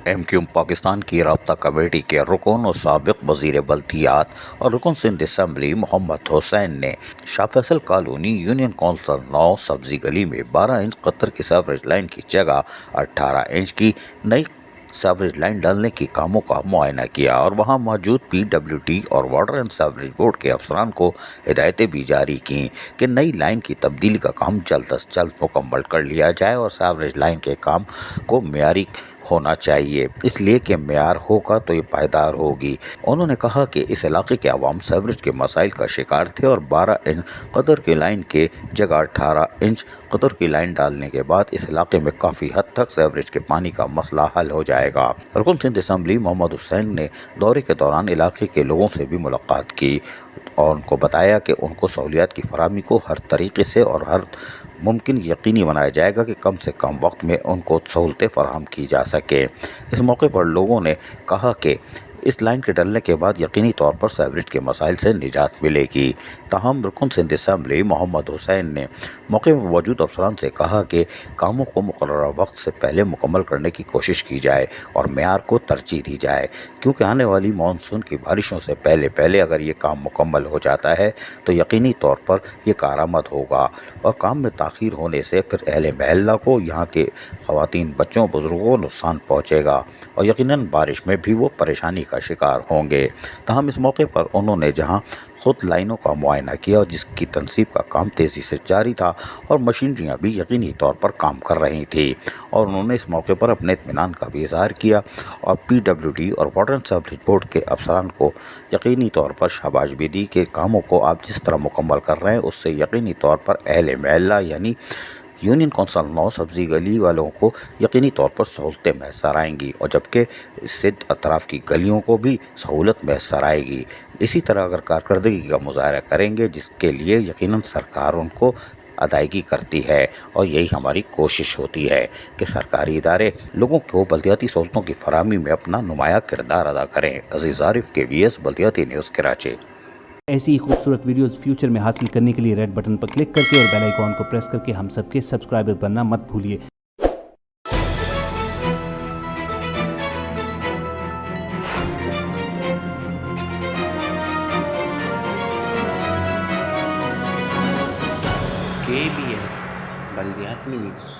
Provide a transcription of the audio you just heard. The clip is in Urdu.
ایم کیو ایم پاکستان کی رابطہ کمیٹی کے رکن اور سابق وزیر بلدیات اور رکن سندھ اسمبلی محمد حسین نے شاہ فیصل کالونی یونین کونسل 9 سبزی گلی میں 12 انچ قطر کی سیوریج لائن کی جگہ 18 انچ کی نئی سیوریج لائن ڈالنے کے کاموں کا معائنہ کیا اور وہاں موجود پی ڈبلیو ڈی اور واٹر اینڈ سیوریج بورڈ کے افسران کو ہدایتیں بھی جاری کیں کہ نئی لائن کی تبدیلی کا کام جلد از جلد مکمل کر لیا جائے اور سیوریج لائن کے کام کو معیاری ہونا چاہیے، اس لیے کہ معیار ہوگا تو یہ پائیدار ہوگی۔ انہوں نے کہا کہ اس علاقے کے عوام سیوریج کے مسائل کا شکار تھے اور 12 انچ قطر کی لائن کے جگہ 18 انچ قطر کی لائن ڈالنے کے بعد اس علاقے میں کافی حد تک سیوریج کے پانی کا مسئلہ حل ہو جائے گا۔ رکن سندھ اسمبلی محمد حسین نے دورے کے دوران علاقے کے لوگوں سے بھی ملاقات کی اور ان کو بتایا کہ ان کو سہولیات کی فراہمی کو ہر طریقے سے اور ہر ممکن یقینی بنایا جائے گا کہ کم سے کم وقت میں ان کو سہولتیں فراہم کی جا سکیں۔ اس موقع پر لوگوں نے کہا کہ اس لائن کے ڈلنے کے بعد یقینی طور پر سیوریج کے مسائل سے نجات ملے گی۔ تاہم رکن سندھ اسمبلی محمد حسین نے موقع پر موجود افسران سے کہا کہ کاموں کو مقررہ وقت سے پہلے مکمل کرنے کی کوشش کی جائے اور معیار کو ترجیح دی جائے، کیونکہ آنے والی مانسون کی بارشوں سے پہلے اگر یہ کام مکمل ہو جاتا ہے تو یقینی طور پر یہ کارآمد ہوگا اور کام میں تاخیر ہونے سے پھر اہل محلہ کو، یہاں کے خواتین، بچوں، بزرگوں کو نقصان پہنچے گا اور یقیناً بارش میں بھی وہ پریشانی کا شکار ہوں گے۔ تاہم اس موقع پر انہوں نے جہاں خود لائنوں کا معائنہ کیا اور جس کی تنصیب کا کام تیزی سے جاری تھا اور مشینریاں بھی یقینی طور پر کام کر رہی تھیں، اور انہوں نے اس موقع پر اپنے اطمینان کا بھی اظہار کیا اور پی ڈبلیو ڈی اور واٹر اینڈ سیوریج بورڈ کے افسران کو یقینی طور پر شاباش بھی دی کہ کاموں کو آپ جس طرح مکمل کر رہے ہیں اس سے یقینی طور پر اہل محلہ یعنی یونین کونسل 9 سبزی گلی والوں کو یقینی طور پر سہولتیں میسر آئیں گی اور جبکہ اس سے اطراف کی گلیوں کو بھی سہولت میسر آئے گی۔ اسی طرح اگر کارکردگی کا مظاہرہ کریں گے جس کے لیے یقیناً سرکار ان کو ادائیگی کرتی ہے، اور یہی ہماری کوشش ہوتی ہے کہ سرکاری ادارے لوگوں کو بلدیاتی سہولتوں کی فراہمی میں اپنا نمایاں کردار ادا کریں۔ عزیز عارف، KBS بلدیاتی نیوز، کراچی۔ ایسی ہی خوبصورت ویڈیوز فیوچر میں حاصل کرنے کے لیے ریڈ بٹن پر کلک کر کے اور بیل آئیکن کو پریس کر کے ہم سب کے سبسکرائبر بننا مت بھولیے۔ KBS بلدیاتی نیوز۔